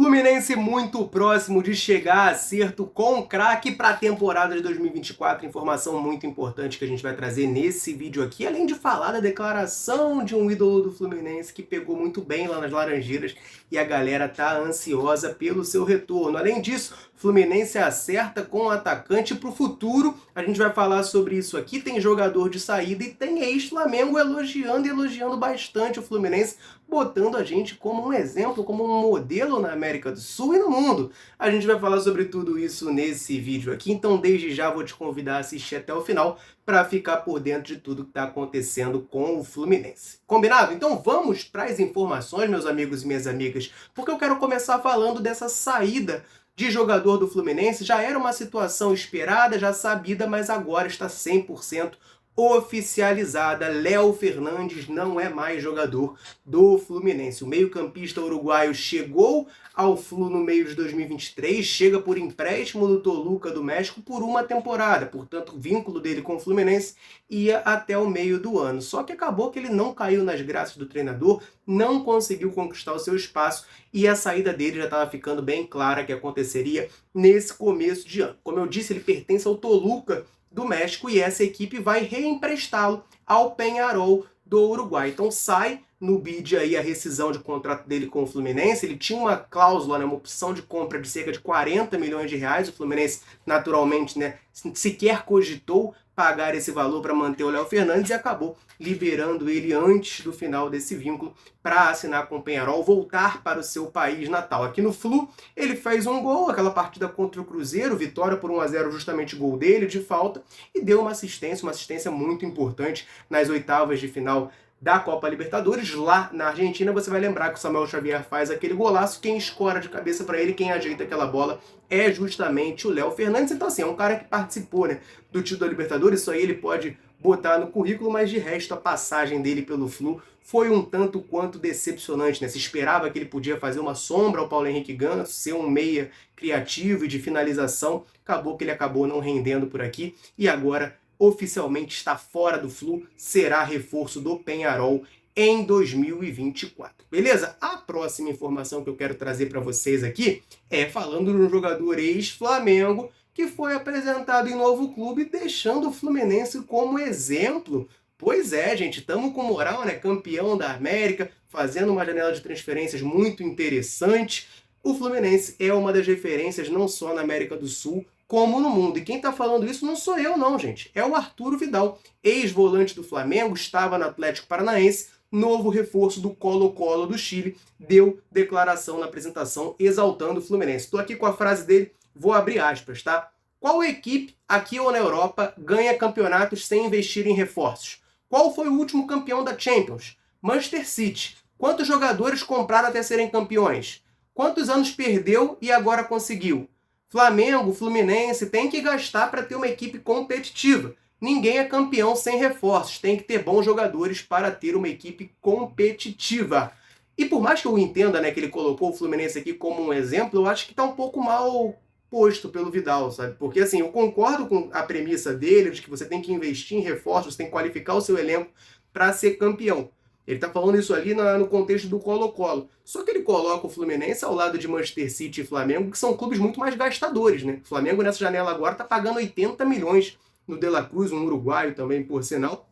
Fluminense muito próximo de chegar a acerto com o craque para a temporada de 2024. Informação muito importante que a gente vai trazer nesse vídeo aqui, além de falar da declaração de um ídolo do Fluminense que pegou muito bem lá nas Laranjeiras e a galera tá ansiosa pelo seu retorno. Além disso, Fluminense acerta com o atacante para o futuro. A gente vai falar sobre isso aqui. Tem jogador de saída e tem ex-Flamengo elogiando bastante o Fluminense, botando a gente como um exemplo, como um modelo na América do Sul e no mundo. A gente vai falar sobre tudo isso nesse vídeo aqui, então desde já vou te convidar a assistir até o final para ficar por dentro de tudo que está acontecendo com o Fluminense. Combinado? Então vamos para as informações, meus amigos e minhas amigas, porque eu quero começar falando dessa saída de jogador do Fluminense. Já era uma situação esperada, já sabida, mas agora está 100% oficializada. Léo Fernandes não é mais jogador do Fluminense. O meio-campista uruguaio chegou ao Flu no meio de 2023, chega por empréstimo do Toluca do México por uma temporada, portanto o vínculo dele com o Fluminense ia até o meio do ano. Só que acabou que ele não caiu nas graças do treinador, não conseguiu conquistar o seu espaço e a saída dele já estava ficando bem clara que aconteceria nesse começo de ano. Como eu disse, ele pertence ao Toluca do México e essa equipe vai reemprestá-lo ao Peñarol do Uruguai. Então sai no bid aí a rescisão de contrato dele com o Fluminense. Ele tinha uma cláusula, né, uma opção de compra de cerca de 40 milhões de reais. O Fluminense, naturalmente, né, sequer cogitou pagar esse valor para manter o Léo Fernandes e acabou liberando ele antes do final desse vínculo para assinar com o Peñarol, voltar para o seu país natal. Aqui no Flu, ele fez um gol, aquela partida contra o Cruzeiro, vitória por 1-0, justamente gol dele de falta, e deu uma assistência muito importante nas oitavas de final da Copa Libertadores. Lá na Argentina, você vai lembrar que o Samuel Xavier faz aquele golaço, quem escora de cabeça para ele, quem ajeita aquela bola é justamente o Léo Fernandes. Então assim, é um cara que participou, né, do título da Libertadores, isso aí ele pode botar no currículo, mas de resto a passagem dele pelo Flu foi um tanto quanto decepcionante, né? Se esperava que ele podia fazer uma sombra ao Paulo Henrique Ganso, ser um meia criativo e de finalização, acabou que ele acabou não rendendo por aqui e agora oficialmente está fora do Flu, será reforço do Peñarol em 2024. Beleza? A próxima informação que eu quero trazer para vocês aqui é falando de um jogador ex-Flamengo que foi apresentado em novo clube, deixando o Fluminense como exemplo. Pois é, gente, estamos com moral, né? Campeão da América, fazendo uma janela de transferências muito interessante. O Fluminense é uma das referências não só na América do Sul, como no mundo. E quem está falando isso não sou eu não, gente. É o Arturo Vidal, ex-volante do Flamengo, estava no Atlético Paranaense, novo reforço do Colo-Colo do Chile, deu declaração na apresentação exaltando o Fluminense. Estou aqui com a frase dele, vou abrir aspas, tá? Qual equipe, aqui ou na Europa, ganha campeonatos sem investir em reforços? Qual foi o último campeão da Champions? Manchester City. Quantos jogadores compraram até serem campeões? Quantos anos perdeu e agora conseguiu? Flamengo, Fluminense tem que gastar para ter uma equipe competitiva. Ninguém é campeão sem reforços, tem que ter bons jogadores para ter uma equipe competitiva. E por mais que eu entenda, né, que ele colocou o Fluminense aqui como um exemplo, eu acho que está um pouco mal posto pelo Vidal, sabe? Porque assim, eu concordo com a premissa dele, de que você tem que investir em reforços, você tem que qualificar o seu elenco para ser campeão. Ele está falando isso ali no contexto do Colo-Colo. Só que ele coloca o Fluminense ao lado de Manchester City e Flamengo, que são clubes muito mais gastadores, né? O Flamengo nessa janela agora está pagando 80 milhões no De La Cruz, um uruguaio também, por sinal.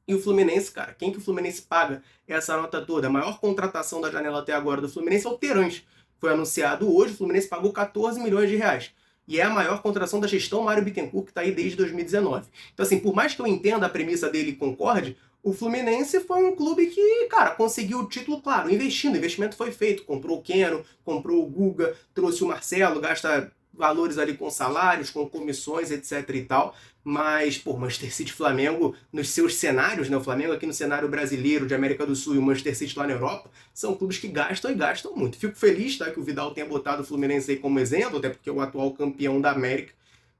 E o Fluminense, cara, quem que o Fluminense paga essa nota toda? A maior contratação da janela até agora do Fluminense é o Terãs. Foi anunciado hoje, o Fluminense pagou 14 milhões de reais. E é a maior contratação da gestão Mário Bittencourt, que está aí desde 2019. Então assim, por mais que eu entenda a premissa dele e concorde, o Fluminense foi um clube que, cara, conseguiu o título, claro, investindo. O investimento foi feito. Comprou o Keno, comprou o Guga, trouxe o Marcelo, gasta valores ali com salários, com comissões, etc e tal. Mas, pô, Manchester City e Flamengo, nos seus cenários, né? O Flamengo aqui no cenário brasileiro de América do Sul e o Manchester City lá na Europa, são clubes que gastam e gastam muito. Fico feliz, tá, que o Vidal tenha botado o Fluminense aí como exemplo, até porque é o atual campeão da América.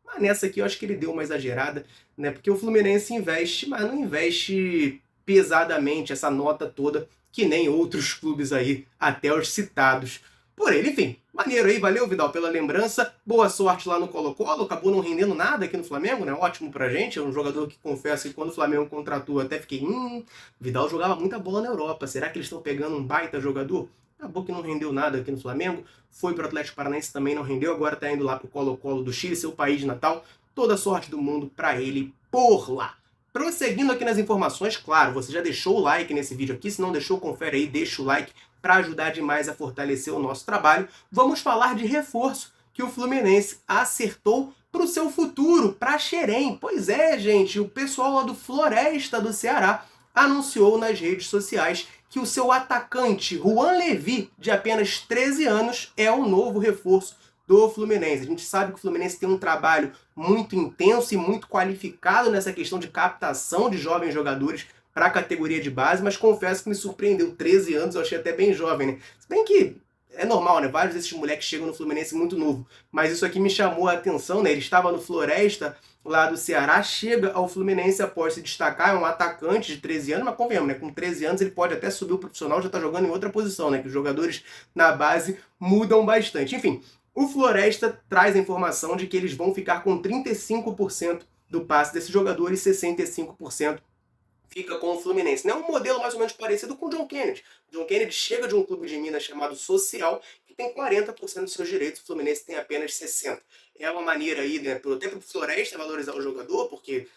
Mas nessa aqui eu acho que ele deu uma exagerada, né? Porque o Fluminense investe, mas não investe pesadamente essa nota toda, que nem outros clubes aí, até os citados por ele. Enfim, maneiro aí, valeu Vidal pela lembrança, boa sorte lá no Colo-Colo, acabou não rendendo nada aqui no Flamengo, né? Ótimo pra gente, é um jogador que confesso que quando o Flamengo contratou até fiquei, Vidal jogava muita bola na Europa, será que eles estão pegando um baita jogador? acabou que não rendeu nada aqui no Flamengo, foi para o Atlético Paranaense, também não rendeu, agora está indo lá para o Colo-Colo do Chile, seu país natal. Toda a sorte do mundo para ele por lá. Prosseguindo aqui nas informações, claro, você já deixou o like nesse vídeo aqui, se não deixou, confere aí, deixa o like para ajudar demais a fortalecer o nosso trabalho. Vamos falar de reforço que o Fluminense acertou para o seu futuro, para Xerém. Pois é, gente, o pessoal lá do Floresta do Ceará anunciou nas redes sociais que o seu atacante, Juan Levi, de apenas 13 anos, é o novo reforço do Fluminense. A gente sabe que o Fluminense tem um trabalho muito intenso e muito qualificado nessa questão de captação de jovens jogadores para a categoria de base, mas confesso que me surpreendeu. 13 anos, eu achei até bem jovem, né? Se bem que é normal, né? Vários desses moleques chegam no Fluminense muito novo. Mas isso aqui me chamou a atenção, né? Ele estava no Floresta, lá do Ceará, chega ao Fluminense após se destacar, é um atacante de 13 anos, mas convenhamos, né? Com 13 anos ele pode até subir o profissional, já está jogando em outra posição, né? Que os jogadores na base mudam bastante. Enfim, o Floresta traz a informação de que eles vão ficar com 35% do passe desse jogador e 65% fica com o Fluminense. É um modelo mais ou menos parecido com o John Kennedy. O John Kennedy chega de um clube de Minas chamado Social, que tem 40% dos seus direitos, o Fluminense tem apenas 60%. É uma maneira aí, né, pelo tempo do Floresta, valorizar o jogador, porque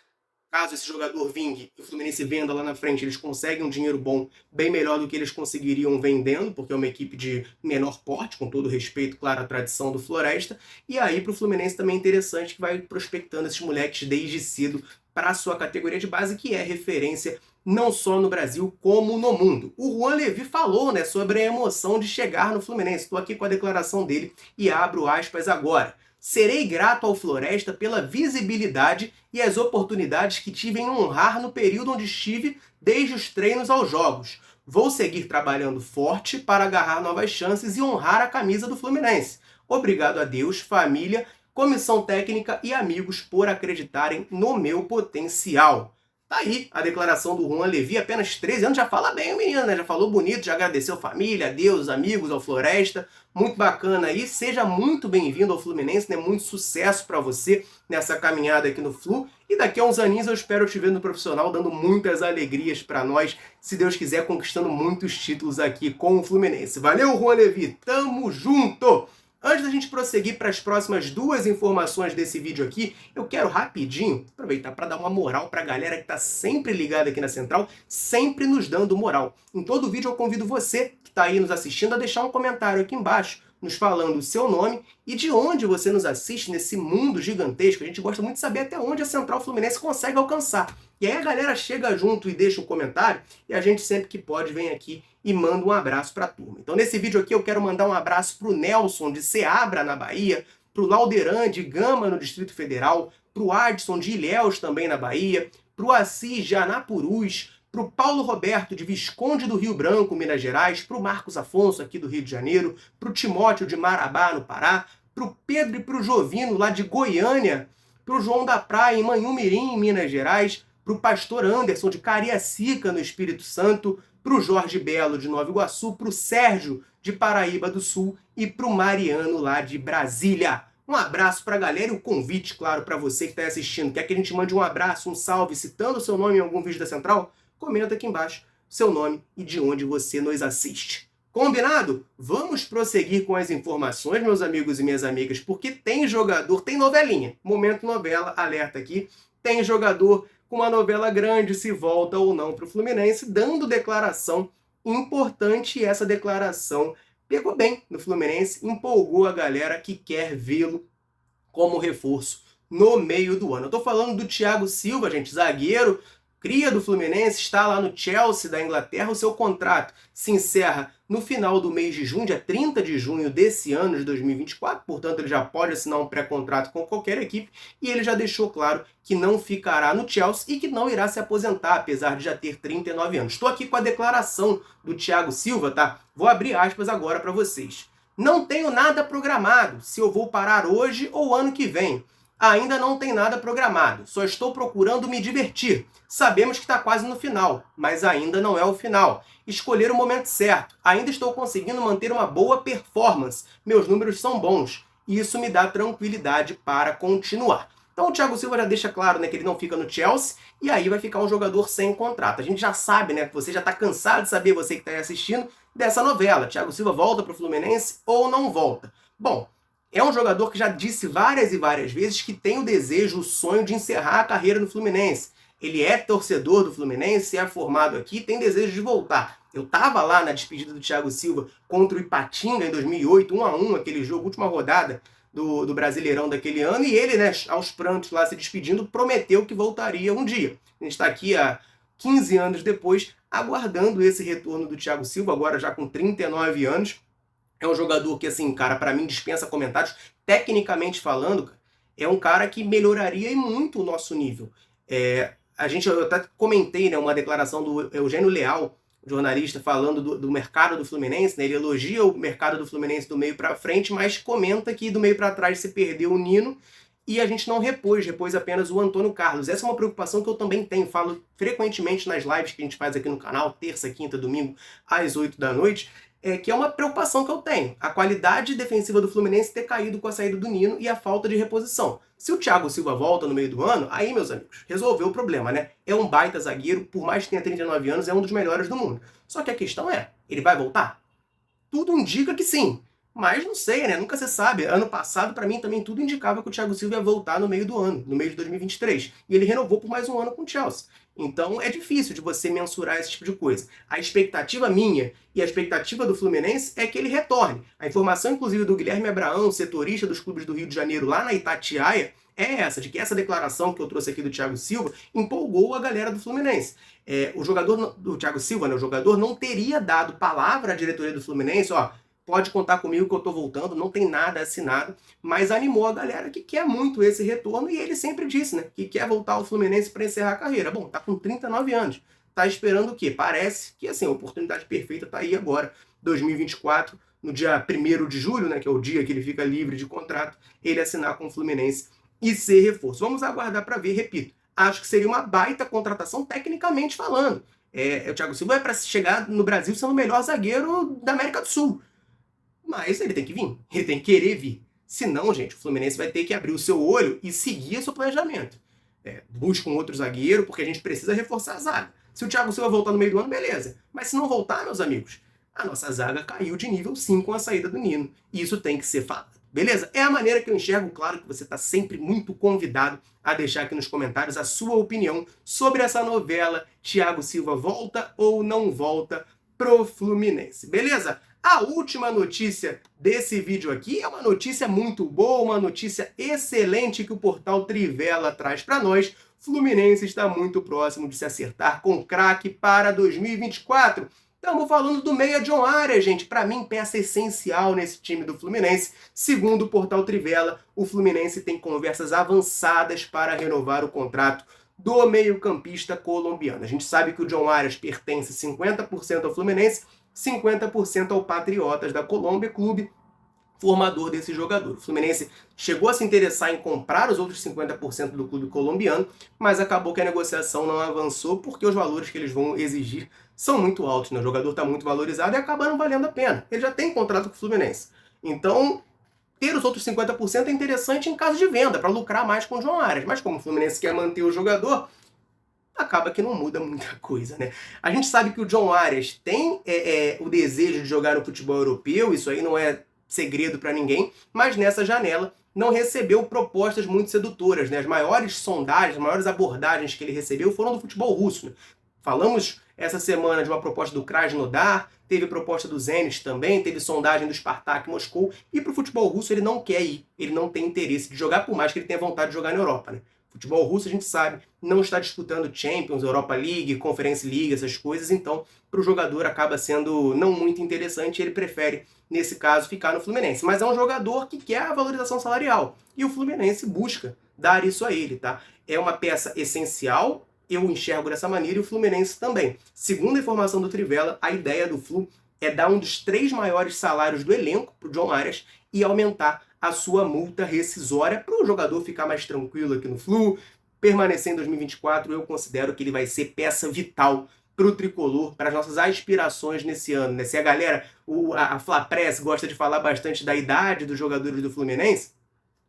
caso esse jogador vingue e o Fluminense venda lá na frente, eles conseguem um dinheiro bom, bem melhor do que eles conseguiriam vendendo, porque é uma equipe de menor porte, com todo respeito, claro, à tradição do Floresta. E aí, para o Fluminense também é interessante que vai prospectando esses moleques desde cedo para a sua categoria de base, que é referência não só no Brasil, como no mundo. O Juan Levi falou, né, sobre a emoção de chegar no Fluminense. Estou aqui com a declaração dele e abro aspas agora. Serei grato ao Floresta pela visibilidade e as oportunidades que tive em honrar no período onde estive, desde os treinos aos jogos. Vou seguir trabalhando forte para agarrar novas chances e honrar a camisa do Fluminense. Obrigado a Deus, família, comissão técnica e amigos por acreditarem no meu potencial. Tá aí a declaração do Juan Levi, apenas 13 anos, já fala bem o menino, né? Já falou bonito, já agradeceu a família, a Deus, amigos, ao Floresta. Muito bacana aí, seja muito bem-vindo ao Fluminense, né? Muito sucesso para você nessa caminhada aqui no Flu. E daqui a uns aninhos eu espero te ver no profissional, dando muitas alegrias para nós, se Deus quiser, conquistando muitos títulos aqui com o Fluminense. Valeu, Juan Levi, tamo junto! Antes da gente prosseguir para as próximas duas informações desse vídeo aqui, eu quero rapidinho aproveitar para dar uma moral para a galera que está sempre ligada aqui na Central, sempre nos dando moral. Em todo vídeo eu convido você que está aí nos assistindo a deixar um comentário aqui embaixo, nos falando o seu nome e de onde você nos assiste nesse mundo gigantesco. A gente gosta muito de saber até onde a Central Fluminense consegue alcançar. E aí a galera chega junto e deixa um comentário e a gente sempre que pode vem aqui e manda um abraço para a turma. Então nesse vídeo aqui eu quero mandar um abraço para o Nelson de Ceabra, na Bahia, para o Lauderan de Gama, no Distrito Federal, para o Adson de Ilhéus, também na Bahia, para o Assis de Anapurus, para o Paulo Roberto de Visconde do Rio Branco, Minas Gerais, para o Marcos Afonso, aqui do Rio de Janeiro, para o Timóteo de Marabá, no Pará, para o Pedro e para o Jovino, lá de Goiânia, para o João da Praia, em Manhumirim, em Minas Gerais, para o Pastor Anderson de Cariacica, no Espírito Santo, para o Jorge Belo de Nova Iguaçu, para o Sérgio de Paraíba do Sul e para o Mariano lá de Brasília. Um abraço para a galera e o convite, claro, para você que está assistindo. Quer que a gente mande um abraço, um salve, citando o seu nome em algum vídeo da Central? Comenta aqui embaixo seu nome e de onde você nos assiste. Combinado? Vamos prosseguir com as informações, meus amigos e minhas amigas, porque tem jogador, tem novelinha. Momento novela, alerta aqui. Tem jogador com uma novela grande, se volta ou não para o Fluminense, dando declaração importante, e essa declaração pegou bem no Fluminense, empolgou a galera que quer vê-lo como reforço no meio do ano. Eu estou falando do Thiago Silva, gente, zagueiro, cria do Fluminense, está lá no Chelsea da Inglaterra. O seu contrato se encerra no final do mês de junho, dia 30 de junho desse ano de 2024, portanto ele já pode assinar um pré-contrato com qualquer equipe, e ele já deixou claro que não ficará no Chelsea e que não irá se aposentar, apesar de já ter 39 anos. Estou aqui com a declaração do Thiago Silva, tá? Vou abrir aspas agora para vocês. Não tenho nada programado, se eu vou parar hoje ou ano que vem. Ainda não tem nada programado, só estou procurando me divertir. Sabemos que está quase no final, mas ainda não é o final. Escolher o momento certo. Ainda estou conseguindo manter uma boa performance. Meus números são bons. E isso me dá tranquilidade para continuar. Então o Thiago Silva já deixa claro, né, que ele não fica no Chelsea e aí vai ficar um jogador sem contrato. A gente já sabe, né, você já está cansado de saber, você que está aí assistindo, dessa novela. Thiago Silva volta para o Fluminense ou não volta? Bom, é um jogador que já disse várias e várias vezes que tem o desejo, o sonho de encerrar a carreira no Fluminense. Ele é torcedor do Fluminense, é formado aqui, tem desejo de voltar. Eu estava lá na despedida do Thiago Silva contra o Ipatinga em 2008, 1-1, aquele jogo, última rodada do Brasileirão daquele ano, e ele, né, aos prantos lá se despedindo, prometeu que voltaria um dia. A gente está aqui há 15 anos depois, aguardando esse retorno do Thiago Silva, agora já com 39 anos. É um jogador que, assim, cara, para mim dispensa comentários. Tecnicamente falando, é um cara que melhoraria muito o nosso nível. Eu até comentei, né, uma declaração do Eugênio Leal, jornalista, falando do mercado do Fluminense, né? Ele elogia o mercado do Fluminense do meio para frente, mas comenta que do meio para trás se perdeu o Nino e a gente não repôs apenas o Antônio Carlos. Essa é uma preocupação que eu também tenho, falo frequentemente nas lives que a gente faz aqui no canal, terça, quinta, domingo, às 8 da noite, que é uma preocupação que eu tenho. A qualidade defensiva do Fluminense ter caído com a saída do Nino e a falta de reposição. Se o Thiago Silva volta no meio do ano, aí, meus amigos, resolveu o problema, né? É um baita zagueiro, por mais que tenha 39 anos, é um dos melhores do mundo. Só que a questão é, ele vai voltar? Tudo indica que sim. Mas não sei, né? Nunca se sabe. Ano passado, para mim, também tudo indicava que o Thiago Silva ia voltar no meio do ano, no meio de 2023. E ele renovou por mais um ano com o Chelsea. Então é difícil de você mensurar esse tipo de coisa. A expectativa minha e a expectativa do Fluminense é que ele retorne. A informação, inclusive, do Guilherme Abraão, setorista dos clubes do Rio de Janeiro, lá na Itatiaia, é essa, de que essa declaração que eu trouxe aqui do Thiago Silva empolgou a galera do Fluminense. O jogador do Thiago Silva, né, o jogador não teria dado palavra à diretoria do Fluminense, ó, pode contar comigo que eu tô voltando, não tem nada assinado, mas animou a galera que quer muito esse retorno e ele sempre disse, né, que quer voltar ao Fluminense para encerrar a carreira. Bom, tá com 39 anos, tá esperando o quê? Parece que, assim, a oportunidade perfeita tá aí agora, 2024, no dia 1º de julho, né, que é o dia que ele fica livre de contrato, ele assinar com o Fluminense e ser reforço. Vamos aguardar para ver, repito, acho que seria uma baita contratação tecnicamente falando. O Thiago Silva é para chegar no Brasil sendo o melhor zagueiro da América do Sul. Mas ele tem que vir, ele tem que querer vir. Senão, gente, o Fluminense vai ter que abrir o seu olho e seguir o seu planejamento. Busca um outro zagueiro, porque a gente precisa reforçar a zaga. Se o Thiago Silva voltar no meio do ano, beleza. Mas se não voltar, meus amigos, a nossa zaga caiu de nível 5 com a saída do Nino. E isso tem que ser falado. Beleza? É a maneira que eu enxergo. Claro que você está sempre muito convidado a deixar aqui nos comentários a sua opinião sobre essa novela. Thiago Silva volta ou não volta pro Fluminense. Beleza? A última notícia desse vídeo aqui é uma notícia muito boa, uma notícia excelente que o portal Trivela traz para nós. Fluminense está muito próximo de se acertar com craque para 2024. Estamos falando do meia John Arias, gente. Para mim, peça essencial nesse time do Fluminense. Segundo o portal Trivela, o Fluminense tem conversas avançadas para renovar o contrato do meio-campista colombiano. A gente sabe que o John Arias pertence 50% ao Fluminense, 50% ao Patriotas da Colômbia, clube formador desse jogador. O Fluminense chegou a se interessar em comprar os outros 50% do clube colombiano, mas acabou que a negociação não avançou porque os valores que eles vão exigir são muito altos, né? O jogador está muito valorizado e acaba não valendo a pena. Ele já tem contrato com o Fluminense. Então, ter os outros 50% é interessante em caso de venda, para lucrar mais com o John Arias. Mas como o Fluminense quer manter o jogador, acaba que não muda muita coisa, né? A gente sabe que o John Arias tem o desejo de jogar no futebol europeu, isso aí não é segredo para ninguém, mas nessa janela não recebeu propostas muito sedutoras, né? As maiores sondagens, as maiores abordagens que ele recebeu foram do futebol russo, né? Falamos essa semana de uma proposta do Krasnodar, teve proposta do Zenit também, teve sondagem do Spartak Moscou, e para o futebol russo ele não quer ir, ele não tem interesse de jogar, por mais que ele tenha vontade de jogar na Europa, né? Futebol russo, a gente sabe, não está disputando Champions, Europa League, Conference League, essas coisas, então para o jogador acaba sendo não muito interessante, ele prefere, nesse caso, ficar no Fluminense. Mas é um jogador que quer a valorização salarial, e o Fluminense busca dar isso a ele, tá? É uma peça essencial, eu enxergo dessa maneira, e o Fluminense também. Segundo a informação do Trivela, a ideia do Flu é dar um dos 3 maiores salários do elenco para o John Arias e aumentar a sua multa rescisória para o jogador ficar mais tranquilo aqui no Flu, permanecer em 2024. Eu considero que ele vai ser peça vital para o tricolor, para as nossas aspirações nesse ano, né? Se a galera, a Fla Press gosta de falar bastante da idade dos jogadores do Fluminense,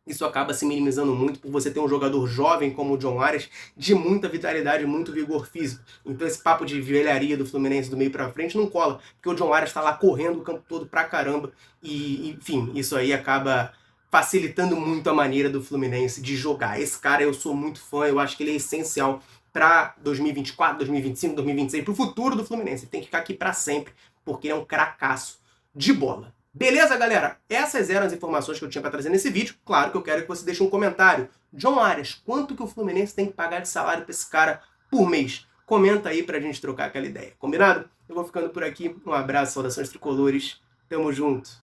isso acaba se minimizando muito por você ter um jogador jovem como o John Arias, de muita vitalidade, muito vigor físico. Então esse papo de velharia do Fluminense do meio pra frente não cola, porque o John Arias tá lá correndo o campo todo pra caramba, e enfim, isso aí acaba facilitando muito a maneira do Fluminense de jogar. Esse cara eu sou muito fã, eu acho que ele é essencial para 2024, 2025, 2026, pro futuro do Fluminense. Ele tem que ficar aqui para sempre, porque ele é um cracaço de bola. Beleza, galera? Essas eram as informações que eu tinha para trazer nesse vídeo. Claro que eu quero que você deixe um comentário. John Arias, quanto que o Fluminense tem que pagar de salário para esse cara por mês? Comenta aí pra gente trocar aquela ideia. Combinado? Eu vou ficando por aqui. Um abraço, saudações tricolores. Tamo junto.